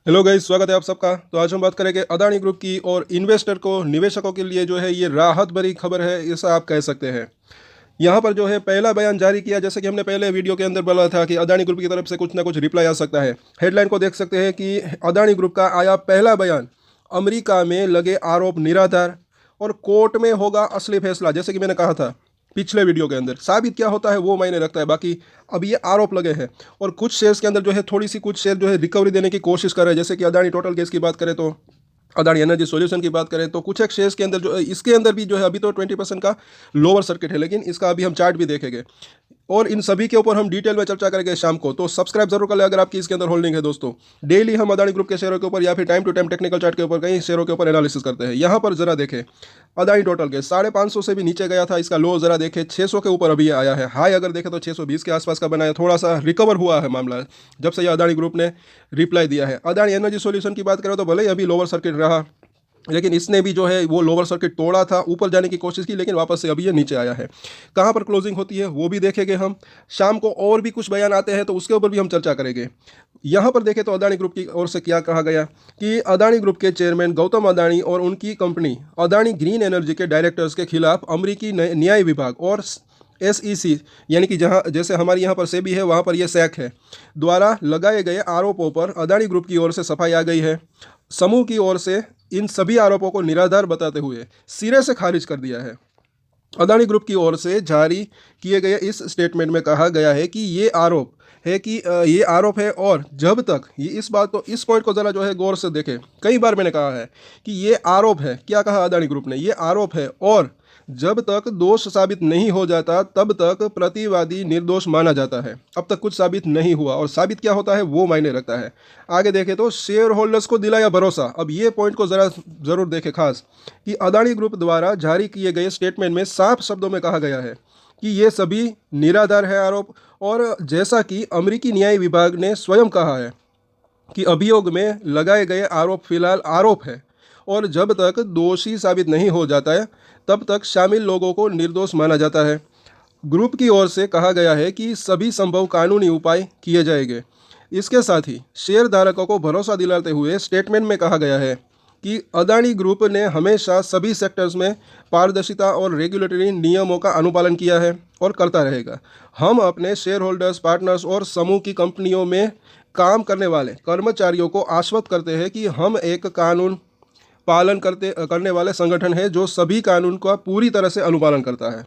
Hello guys, स्वागत है आप सबका। तो आज हम बात करेंगे अदानी ग्रुप की और इन्वेस्टर को निवेशकों के लिए जो है ये राहत भरी खबर है, ऐसा आप कह सकते हैं। यहाँ पर जो है पहला बयान जारी किया, जैसे कि हमने पहले वीडियो के अंदर बोला था कि अदानी ग्रुप की तरफ से कुछ ना कुछ रिप्लाई आ सकता है। हेडलाइन को देख सकते हैं कि अदानी ग्रुप का आया पहला बयान, अमेरिका में लगे आरोप निराधार और कोर्ट में होगा असली फैसला। जैसे कि मैंने कहा था पिछले वीडियो के अंदर, साबित क्या होता है वो मायने रखता है, बाकी अब ये आरोप लगे हैं। और कुछ शेयर्स के अंदर जो है थोड़ी सी कुछ शेयर जो है रिकवरी देने की कोशिश कर रहे हैं। जैसे कि अदानी टोटल गैस की बात करें तो, अदानी एनर्जी सॉल्यूशन की बात करें तो कुछ एक शेयर्स के अंदर जो इसके अंदर भी जो है अभी तो 20% का लोअर सर्किट है, लेकिन इसका अभी हम चार्ट भी देखेंगे और इन सभी के ऊपर हम डिटेल में चर्चा करेंगे शाम को। तो सब्सक्राइब जरूर कर ले अगर आपकी इसके अंदर होल्डिंग है दोस्तों। डेली हम अदानी ग्रुप के शेयरों के ऊपर या फिर time to time technical chart के ऊपर कई शेयरों के ऊपर एनालिसिस करते हैं। यहाँ पर जरा देखें, अदानी टोटल गैस 550 से भी नीचे गया था, इसका लो जरा देखें 600 के ऊपर अभी ये आया है। हाई अगर देखें तो 620 के आसपास का बनाया, थोड़ा सा रिकवर हुआ है मामला जब से ये अदानी ग्रुप ने रिप्लाई दिया है। अदानी एनर्जी सॉल्यूशन की बात करें तो भले ही अभी लोअर सर्किट रहा, लेकिन इसने भी जो है वो लोअर सर्किट तोड़ा था, ऊपर जाने की कोशिश की, लेकिन वापस से अभी ये नीचे आया है। कहाँ पर क्लोजिंग होती है वो भी देखेंगे हम शाम को। और भी कुछ बयान आते हैं तो उसके ऊपर भी हम चर्चा करेंगे। यहाँ पर देखें तो अदानी ग्रुप की ओर से क्या कहा गया कि अदानी ग्रुप के चेयरमैन गौतम अदानी और उनकी कंपनी अदानी ग्रीन एनर्जी के डायरेक्टर्स के खिलाफ अमरीकी न्याय विभाग और SEC, यानी कि जहाँ जैसे हमारे यहाँ पर सेबी है वहाँ पर यह सैक है, द्वारा लगाए गए आरोपों पर अदानी ग्रुप की ओर से सफाई आ गई है। समूह की ओर से इन सभी आरोपों को निराधार बताते हुए सिरे से खारिज कर दिया है। अदानी ग्रुप की ओर से जारी किए गए इस स्टेटमेंट में कहा गया है कि ये आरोप है और जब तक ये इस पॉइंट को ज़रा जो है गौर से देखें। कई बार मैंने कहा है कि ये आरोप है, क्या कहा अदानी ग्रुप ने, ये आरोप है और जब तक दोष साबित नहीं हो जाता तब तक प्रतिवादी निर्दोष माना जाता है। अब तक कुछ साबित नहीं हुआ और साबित क्या होता है वो मायने रखता है। आगे देखें तो शेयर होल्डर्स को दिलाया भरोसा। अब ये पॉइंट को ज़रूर देखें खास, कि अदानी ग्रुप द्वारा जारी किए गए स्टेटमेंट में साफ शब्दों में कहा गया है कि ये सभी निराधार है आरोप। और जैसा कि अमेरिकी न्याय विभाग ने स्वयं कहा है कि अभियोग में लगाए गए आरोप फिलहाल आरोप है और जब तक दोषी साबित नहीं हो जाता है तब तक शामिल लोगों को निर्दोष माना जाता है। ग्रुप की ओर से कहा गया है कि सभी संभव कानूनी उपाय किए जाएंगे। इसके साथ ही शेयर धारकों को भरोसा दिलाते हुए स्टेटमेंट में कहा गया है कि अदानी ग्रुप ने हमेशा सभी सेक्टर्स में पारदर्शिता और रेगुलेटरी नियमों का अनुपालन किया है और करता रहेगा। हम अपने शेयर होल्डर्स, पार्टनर्स और समूह की कंपनियों में काम करने वाले कर्मचारियों को आश्वस्त करते हैं कि हम एक कानून पालन करने वाले संगठन है जो सभी कानून का पूरी तरह से अनुपालन करता है।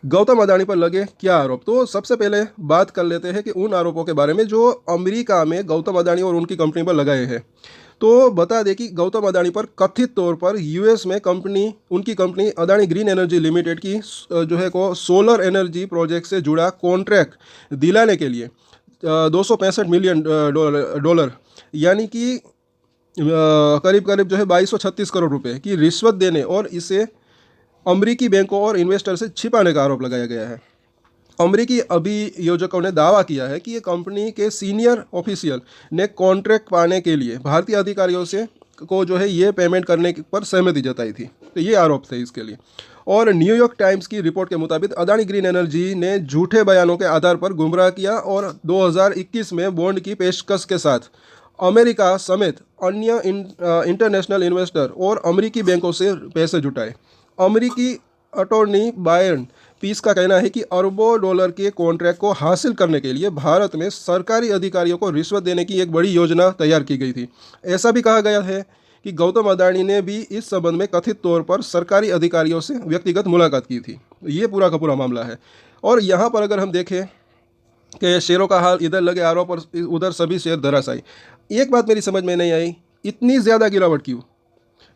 गौतम अदानी पर लगे क्या आरोप, तो सबसे पहले बात कर लेते हैं कि उन आरोपों के बारे में जो अमेरिका में गौतम अदानी और उनकी कंपनी पर लगाए हैं। तो बता दें कि गौतम अदानी पर कथित तौर पर US में उनकी company Adani green energy limited की जो है को सोलर एनर्जी प्रोजेक्ट से जुड़ा कॉन्ट्रैक्ट दिलाने के लिए 265 मिलियन डॉलर, यानी कि करीब करीब जो है 2236 करोड़ रुपए की रिश्वत देने और इसे अमरीकी बैंकों और इन्वेस्टर से छिपाने का आरोप लगाया गया है। अमरीकी अभियोजकों ने दावा किया है कि ये कंपनी के सीनियर ऑफिशियल ने कॉन्ट्रैक्ट पाने के लिए भारतीय अधिकारियों से को जो है ये पेमेंट करने पर सहमति जताई थी। तो ये आरोप थे इसके लिए। और न्यूयॉर्क टाइम्स की रिपोर्ट के मुताबिक अदानी ग्रीन एनर्जी ने झूठे बयानों के आधार पर गुमराह किया और 2021 में बॉन्ड की पेशकश के साथ अमेरिका समेत अन्य इंटरनेशनल इन्वेस्टर और अमेरिकी बैंकों से पैसे जुटाए। अमेरिकी अटॉर्नी बायरन पीस का कहना है कि अरबों डॉलर के कॉन्ट्रैक्ट को हासिल करने के लिए भारत में सरकारी अधिकारियों को रिश्वत देने की एक बड़ी योजना तैयार की गई थी। ऐसा भी कहा गया है कि गौतम अदानी ने भी इस संबंध में कथित तौर पर सरकारी अधिकारियों से व्यक्तिगत मुलाकात की थी। ये पूरा का पूरा मामला है। और यहाँ पर अगर हम देखें कि शेयरों का हाल, इधर लगे आरोप और उधर सभी शेयर धराशायी। एक बात मेरी समझ में नहीं आई, इतनी ज़्यादा गिरावट क्यों?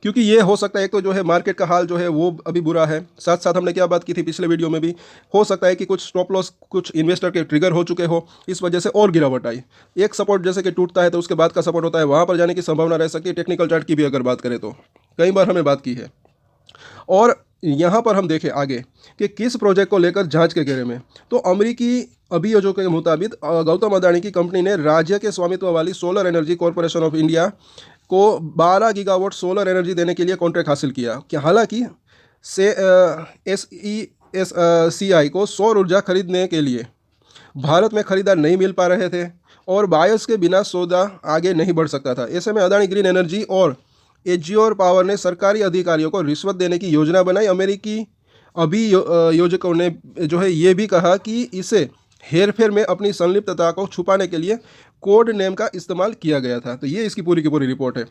क्योंकि ये हो सकता है एक तो जो है मार्केट का हाल जो है वो अभी बुरा है, साथ साथ हमने क्या बात की थी पिछले वीडियो में भी, हो सकता है कि कुछ स्टॉप लॉस कुछ इन्वेस्टर के ट्रिगर हो चुके हो, इस वजह से और गिरावट आई। एक सपोर्ट जैसे कि टूटता है तो उसके बाद का सपोर्ट होता है, वहाँ पर जाने की संभावना रह सकती है। टेक्निकल चार्ट की भी अगर बात करें तो कई बार हमें बात की है। और यहाँ पर हम देखें आगे कि किस प्रोजेक्ट को लेकर जांच के घेरे में, तो अमेरिकी अभियोजकों के मुताबिक गौतम अदानी की कंपनी ने राज्य के स्वामित्व वाली solar energy corporation of India को 12 गीगावाट सोलर एनर्जी देने के लिए कॉन्ट्रैक्ट हासिल किया कि हालांकि SECI को सौर ऊर्जा खरीदने के लिए भारत में खरीदार नहीं मिल पा रहे थे और बायर्स के बिना सौदा आगे नहीं बढ़ सकता था। ऐसे में अदानी ग्रीन एनर्जी और एज्योर पावर ने सरकारी अधिकारियों को रिश्वत देने की योजना बनाई। अमेरिकी अभियोजकों ने जो है ये भी कहा कि इसे हेरफेर में अपनी संलिप्तता को छुपाने के लिए कोड नेम का इस्तेमाल किया गया था। तो ये इसकी पूरी की पूरी रिपोर्ट है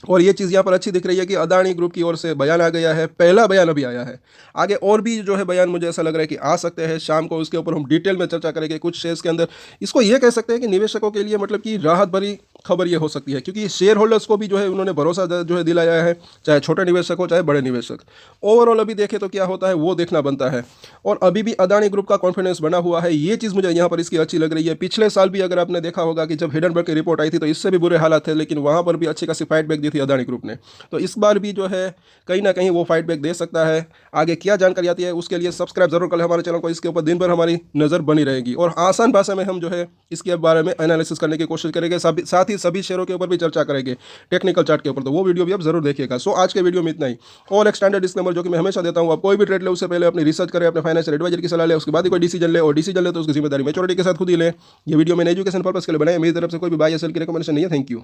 और ये चीज़ यहाँ पर अच्छी दिख रही है कि अदानी ग्रुप की ओर से बयान आ गया है, पहला बयान अभी आया है। आगे और भी जो है बयान मुझे ऐसा लग रहा है कि आ सकते हैं शाम को, उसके ऊपर हम डिटेल में चर्चा करेंगे कुछ शेयर्स के अंदर। इसको ये कह सकते हैं कि निवेशकों के लिए मतलब कि राहत भरी खबर ये हो सकती है, क्योंकि शेयर होल्डर्स को भी जो है उन्होंने भरोसा जो है दिलाया है, चाहे छोटे निवेशक हो चाहे बड़े निवेशक। ओवरऑल अभी देखें तो क्या होता है वो देखना बनता है और अभी भी अदानी ग्रुप का कॉन्फिडेंस बना हुआ है। ये चीज़ मुझे यहाँ पर इसकी अच्छी लग रही है। पिछले साल भी अगर आपने देखा होगा कि जब हिडनबर्ग की रिपोर्ट आई थी तो इससे भी बुरे हालात थे, लेकिन वहाँ पर भी अच्छी खासी फाइट बैक दी थी अदानी ग्रुप ने। तो इस बार भी जो है कहीं ना कहीं वो फाइट बैक दे सकता है। आगे क्या जानकारी आती है उसके लिए सब्सक्राइब जरूर करें हमारे चैनल को, इसके ऊपर दिन भर हमारी नज़र बनी रहेगी और आसान भाषा में हम जो है इसके बारे में एनालिसिस करने की कोशिश करेंगे। साथ ही सभी शेयरों के ऊपर भी चर्चा करेंगे, टेक्निकल चार्ट के ऊपर, तो वो वीडियो भी आप जरूर देखिएगा। सो आज के वीडियो में इतना ही। और एक स्टैंडर्ड डिस्क्लेमर जो कि मैं हमेशा देता हूँ, आप कोई भी ट्रेड ले उससे पहले अपनी रिसर्च करें, अपने फाइनेंशियल एडवाइजर की सलाह ले, उसके बाद ही कोई डिसीजन ले, और डिसीजन ले तो उसकी जिम्मेदारी मैच्योरिटी के साथ खुद ही ले। ये वीडियो मैंने एजुकेशन पर्पस के लिए बनाया, मेरी तरफ से कोई भी बाय या सेल की रिकमेंडेशन नहीं है। Thank you.